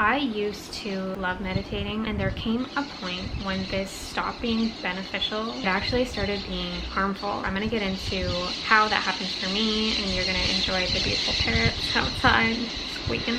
I used to love meditating, and there came a point when this stopped being beneficial. It actually started being harmful. I'm gonna get into how that happens for me, and you're gonna enjoy the beautiful parrots outside squeaking.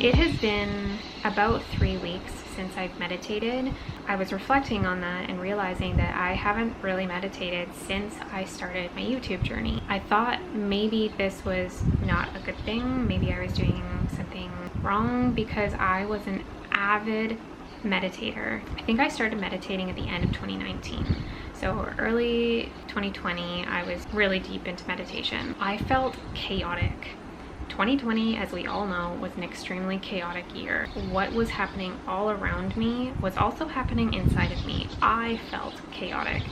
It has been about 3 weeks since I've meditated. I was reflecting on that and realizing that I haven't really meditated since I started my YouTube journey. I thought maybe this was not a good thing. Maybe I was doing something wrong because I was an avid meditator. I think I started meditating at the end of 2019. So early 2020, I was really deep into meditation. I felt chaotic. 2020, as we all know, was an extremely chaotic year. What was happening all around me was also happening inside of me. I felt chaotic.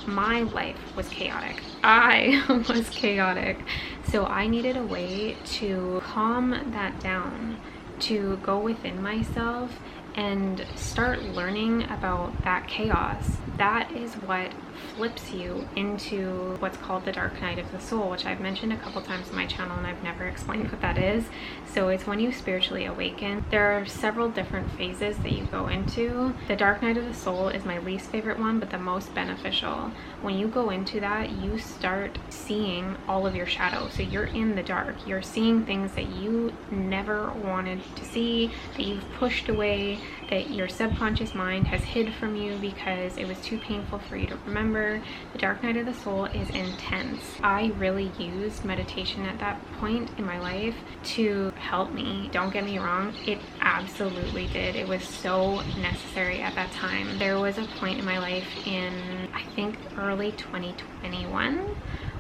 My life was chaotic. I was chaotic. So I needed a way to calm that down, to go within myself and start learning about that chaos. That is what flips you into what's called the dark night of the soul, which I've mentioned a couple times on my channel, and I've never explained what that is. So it's when you spiritually awaken. There are several different phases that you go into. The dark night of the soul is my least favorite one, but the most beneficial. When you go into that, you start seeing all of your shadows. So you're in the dark. You're seeing things that you never wanted to see, that you've pushed away, that your subconscious mind has hid from you because it was too painful for you to remember. The dark night of the soul is intense. I really used meditation at that point in my life to help me. Don't get me wrong, it absolutely did. It was so necessary at that time. There was a point in my life in, I think, early 2021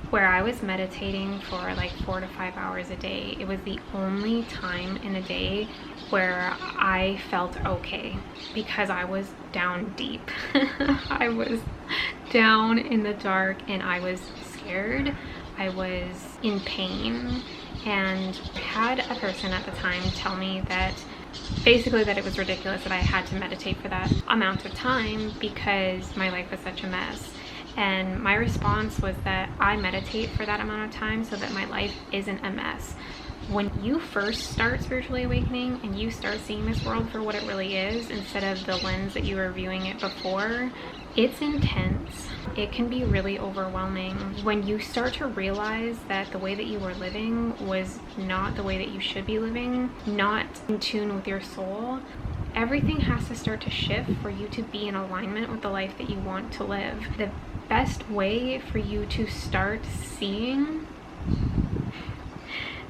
where I was meditating for like 4 to 5 hours a day. It was the only time in a day where I felt okay because I was down deep. I was down in the dark and I was scared. I was in pain, and I had a person at the time tell me that basically that it was ridiculous that I had to meditate for that amount of time because my life was such a mess. And my response was that I meditate for that amount of time so that my life isn't a mess. When you first start spiritually awakening and you start seeing this world for what it really is instead of the lens that you were viewing it before, it's intense. It can be really overwhelming. When you start to realize that the way that you were living was not the way that you should be living, not in tune with your soul, everything has to start to shift for you to be in alignment with the life that you want to live. The best way for you to start seeing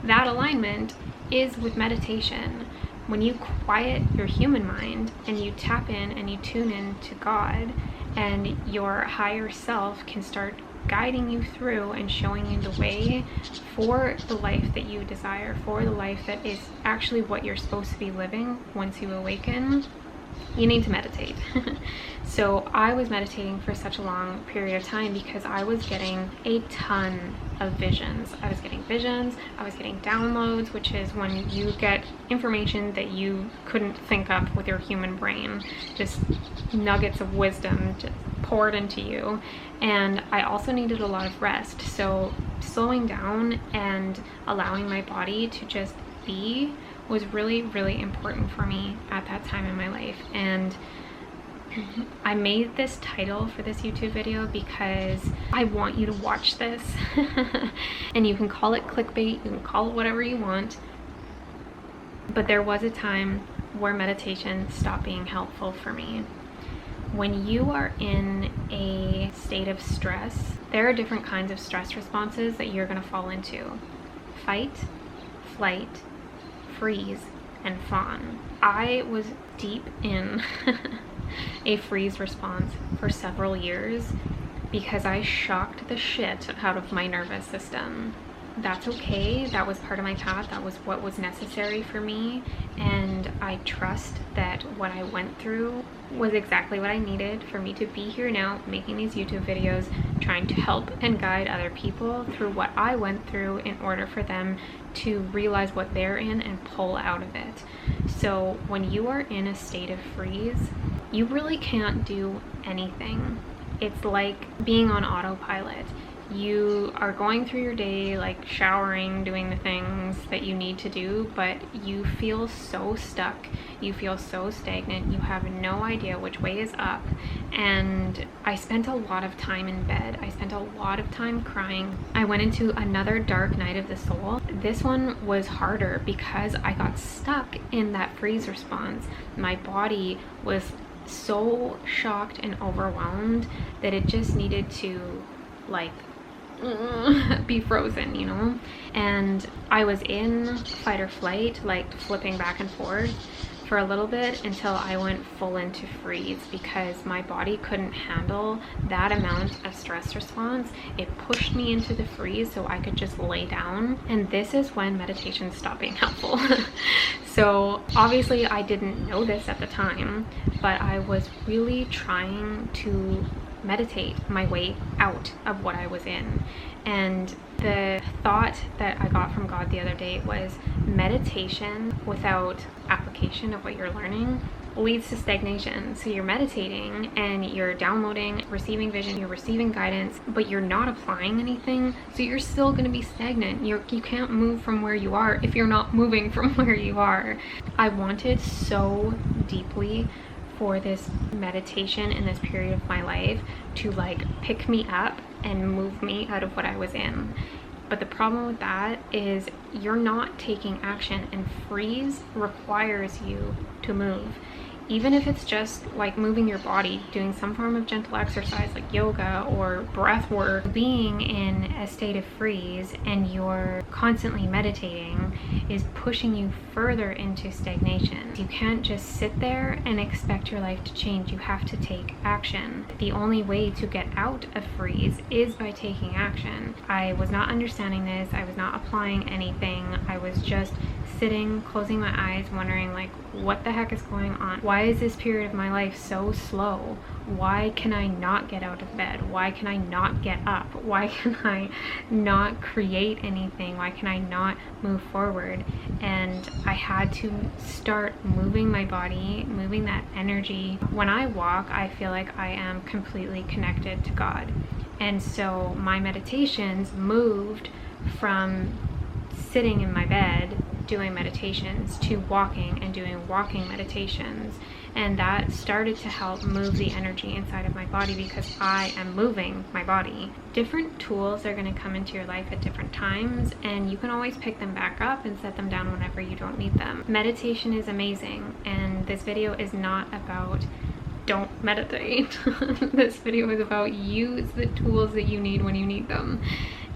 that alignment is with meditation. When you quiet your human mind and you tap in and you tune in to God, and your higher self can start guiding you through and showing you the way for the life that you desire, for the life that is actually what you're supposed to be living once you awaken, you need to meditate. So I was meditating for such a long period of time because I was getting a ton of visions. I was getting visions, I was getting downloads, which is when you get information that you couldn't think up with your human brain, just nuggets of wisdom just poured into you. And I also needed a lot of rest. So slowing down and allowing my body to just be was really, really important for me at that time in my life. And I made this title for this YouTube video because I want you to watch this. And you can call it clickbait, you can call it whatever you want, but there was a time where meditation stopped being helpful for me. When you are in a state of stress, there are different kinds of stress responses that you're going to fall into: fight, flight, freeze, and fawn. I was deep in a freeze response for several years because I shocked the shit out of my nervous system. That's okay. That was part of my path. That was what was necessary for me. And I trust that what I went through was exactly what I needed for me to be here now, making these YouTube videos, trying to help and guide other people through what I went through in order for them to realize what they're in and pull out of it. So when you are in a state of freeze, you really can't do anything. It's like being on autopilot. You are going through your day, like showering, doing the things that you need to do, but you feel so stuck. You feel so stagnant. You have no idea which way is up. And I spent a lot of time in bed. I spent a lot of time crying. I went into another dark night of the soul. This one was harder because I got stuck in that freeze response. My body was so shocked and overwhelmed that it just needed to like be frozen, you know? And I was in fight or flight, like flipping back and forth for a little bit until I went full into freeze because my body couldn't handle that amount of stress response. It pushed me into the freeze so I could just lay down. And this is when meditation stopped being helpful. So obviously I didn't know this at the time, but I was really trying to meditate my way out of what I was in. And the thought that I got from God the other day was meditation without application of what you're learning leads to stagnation. So you're meditating and you're downloading, receiving vision, you're receiving guidance, but you're not applying anything. So you're still going to be stagnant. You can't move from where you are if you're not moving from where you are. I wanted so deeply for this meditation in this period of my life to like pick me up and move me out of what I was in. But the problem with that is you're not taking action, and freeze requires you to move. Even if it's just like moving your body, doing some form of gentle exercise like yoga or breath work, being in a state of freeze and you're constantly meditating is pushing you further into stagnation. You can't just sit there and expect your life to change. You have to take action. The only way to get out of freeze is by taking action. I was not understanding this. I was not applying anything. I was just sitting, closing my eyes, wondering like, what the heck is going on? Why is this period of my life so slow? Why can I not get out of bed? Why can I not get up? Why can I not create anything? Why can I not move forward? And I had to start moving my body, moving that energy. When I walk, I feel like I am completely connected to God. And so my meditations moved from sitting in my bed doing meditations to walking and doing walking meditations, and that started to help move the energy inside of my body because I am moving my body. Different tools are going to come into your life at different times, and you can always pick them back up and set them down whenever you don't need them. Meditation is amazing, and this video is not about don't meditate. This video is about use the tools that you need when you need them.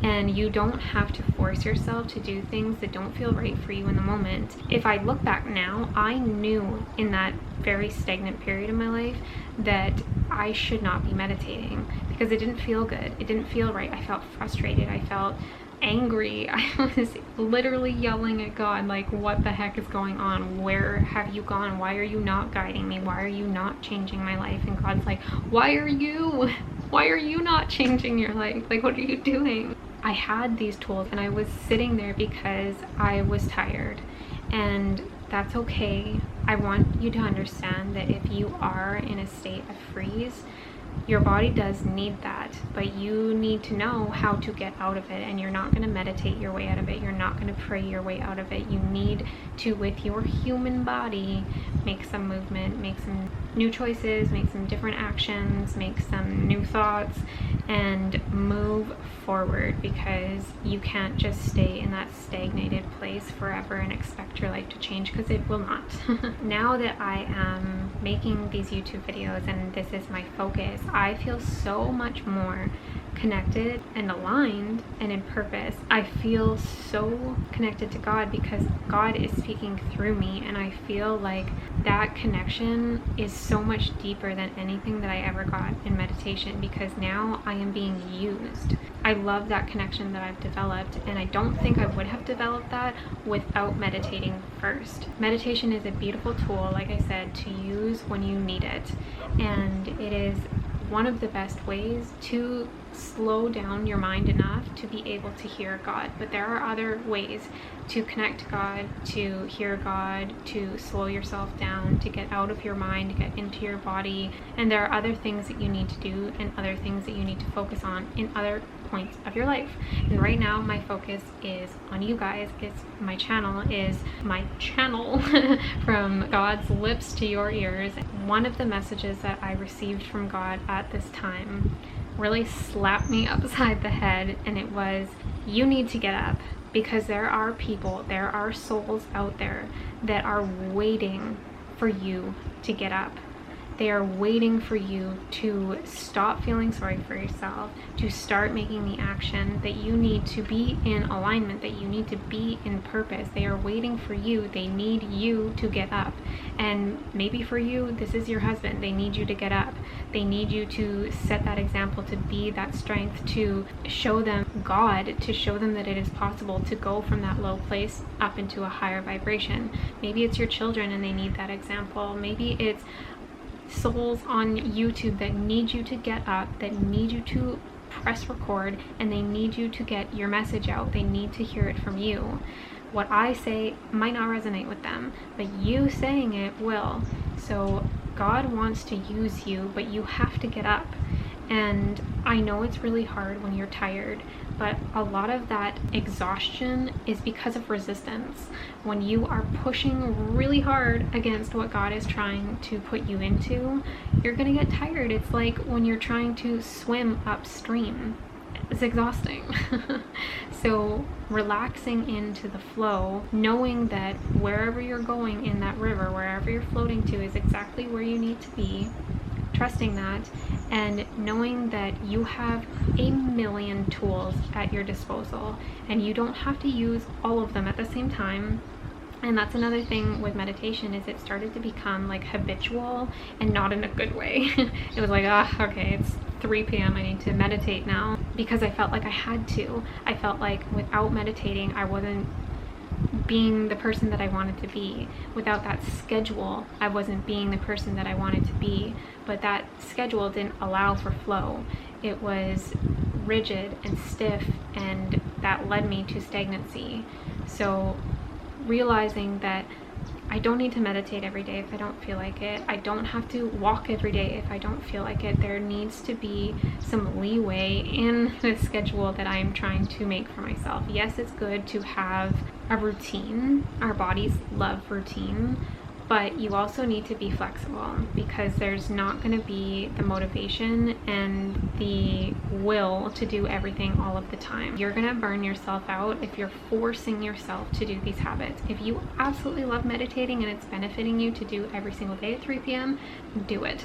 And you don't have to force yourself to do things that don't feel right for you in the moment. If I look back now, I knew in that very stagnant period in my life that I should not be meditating because it didn't feel good. It didn't feel right. I felt frustrated. I felt angry. I was literally yelling at God, like, what the heck is going on? Where have you gone? Why are you not guiding me? Why are you not changing my life? And God's like, why are you not changing your life? Like, what are you doing? I had these tools and I was sitting there because I was tired, and that's okay. I want you to understand that if you are in a state of freeze, your body does need that, but you need to know how to get out of it, and you're not going to meditate your way out of it. You're not going to pray your way out of it. You need to, with your human body, make some movement, make some new choices, make some different actions, make some new thoughts, and move forward, because you can't just stay in that stagnated place forever and expect your life to change, because it will not. Now that I am making these YouTube videos and this is my focus, I feel so much more connected and aligned and in purpose. I feel so connected to God because God is speaking through me, and I feel like that connection is so much deeper than anything that I ever got in meditation, because now I am being used. I love that connection that I've developed, and I don't think I would have developed that without meditating first. Meditation is a beautiful tool, like I said, to use when you need it, and it is one of the best ways to slow down your mind enough to be able to hear God. But there are other ways to connect to God, to hear God, to slow yourself down, to get out of your mind, to get into your body. And there are other things that you need to do and other things that you need to focus on in other points of your life. And right now my focus is on you guys. My channel is my channel from God's lips to your ears. One of the messages that I received from God at this time really slapped me upside the head, and it was, you need to get up, because there are people, there are souls out there that are waiting for you to get up. They are waiting for you to stop feeling sorry for yourself, to start making the action that you need to be in alignment, that you need to be in purpose. They are waiting for you. They need you to get up. And maybe for you, this is your husband. They need you to get up. They need you to set that example, to be that strength, to show them God, to show them that it is possible to go from that low place up into a higher vibration. Maybe it's your children and they need that example. Maybe it's souls on YouTube that need you to get up, that need you to press record, and they need you to get your message out. They need to hear it from you. What I say might not resonate with them, but you saying it will. So God wants to use you, but you have to get up. And I know it's really hard when you're tired, but a lot of that exhaustion is because of resistance. When you are pushing really hard against what God is trying to put you into, you're gonna get tired. It's like when you're trying to swim upstream. It's exhausting. So relaxing into the flow, knowing that wherever you're going in that river, wherever you're floating to, is exactly where you need to be, trusting that, and knowing that you have a million tools at your disposal and you don't have to use all of them at the same time. And that's another thing with meditation, is it started to become like habitual, and not in a good way. It was like, okay, it's 3 p.m. I need to meditate now, because I felt like I had to. I felt like without meditating, I wasn't being the person that I wanted to be. Without that schedule, I wasn't being the person that I wanted to be. But that schedule didn't allow for flow. It was rigid and stiff, and that led me to stagnancy. So realizing that I don't need to meditate every day if I don't feel like it. I don't have to walk every day if I don't feel like it. There needs to be some leeway in the schedule that I am trying to make for myself. Yes, it's good to have a routine. Our bodies love routine. But you also need to be flexible, because there's not going to be the motivation and the will to do everything all of the time. You're going to burn yourself out if you're forcing yourself to do these habits. If you absolutely love meditating and it's benefiting you to do every single day at 3 p.m., do it.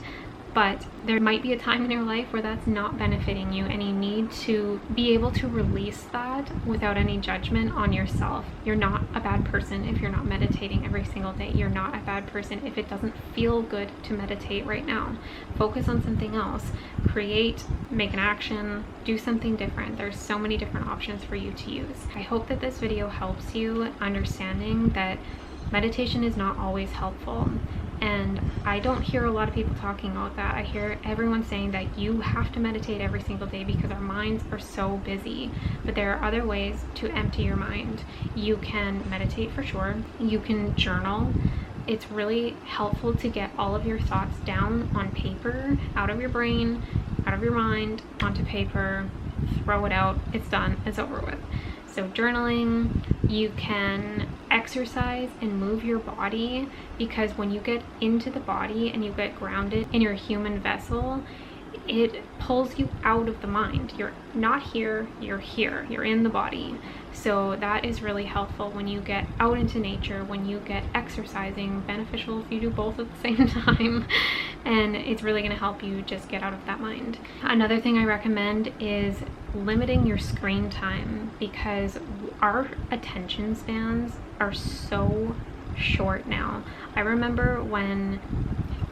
But there might be a time in your life where that's not benefiting you, and you need to be able to release that without any judgment on yourself. You're not a bad person if you're not meditating every single day. You're not a bad person if it doesn't feel good to meditate right now. Focus on something else. Create, make an action, do something different. There's so many different options for you to use. I hope that this video helps you understanding that meditation is not always helpful. And I don't hear a lot of people talking about that. I hear everyone saying that you have to meditate every single day because our minds are so busy. But there are other ways to empty your mind. You can meditate for sure. You can journal. It's really helpful to get all of your thoughts down on paper, out of your brain, out of your mind, onto paper, throw it out. It's done. It's over with. So journaling, you can exercise and move your body, because when you get into the body and you get grounded in your human vessel, it pulls you out of the mind. You're not here, you're here, you're in the body. So that is really helpful when you get out into nature, when you get exercising, beneficial if you do both at the same time. And it's really going to help you just get out of that mind. Another thing I recommend is limiting your screen time, because our attention spans are so short now. I remember when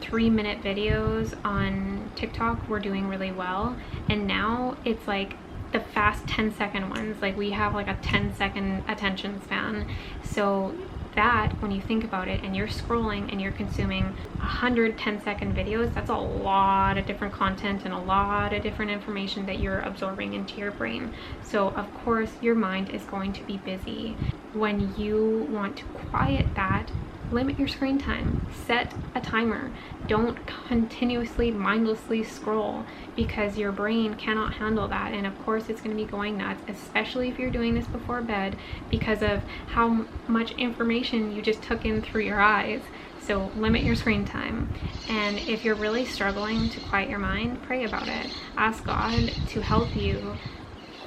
3-minute videos on TikTok were doing really well, and now it's like the fast 10-second ones. Like we have like a 10-second attention span. So that, when you think about it, and you're scrolling and you're consuming 100 10-second videos, that's a lot of different content and a lot of different information that you're absorbing into your brain. So of course your mind is going to be busy. When you want to quiet that, limit your screen time. Set a timer. Don't continuously mindlessly scroll, because your brain cannot handle that, and of course it's going to be going nuts, especially if you're doing this before bed, because of how much information you just took in through your eyes. So limit your screen time. And if you're really struggling to quiet your mind, pray about it. Ask God to help you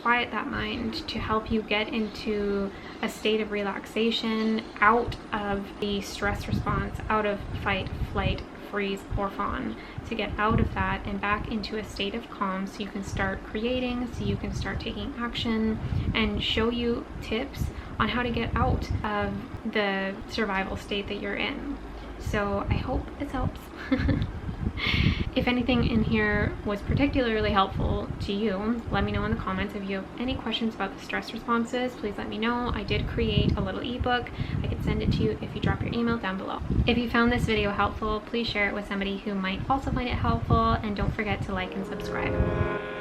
quiet that mind, to help you get into a state of relaxation, out of the stress response, out of fight, flight, freeze, or fawn, to get out of that and back into a state of calm, so you can start creating, so you can start taking action, and show you tips on how to get out of the survival state that you're in. So I hope this helps. If anything in here was particularly helpful to you, let me know in the comments. If you have any questions about the stress responses, please let me know. I did create a little ebook. I could send it to you if you drop your email down below. If you found this video helpful, please share it with somebody who might also find it helpful, and don't forget to like and subscribe.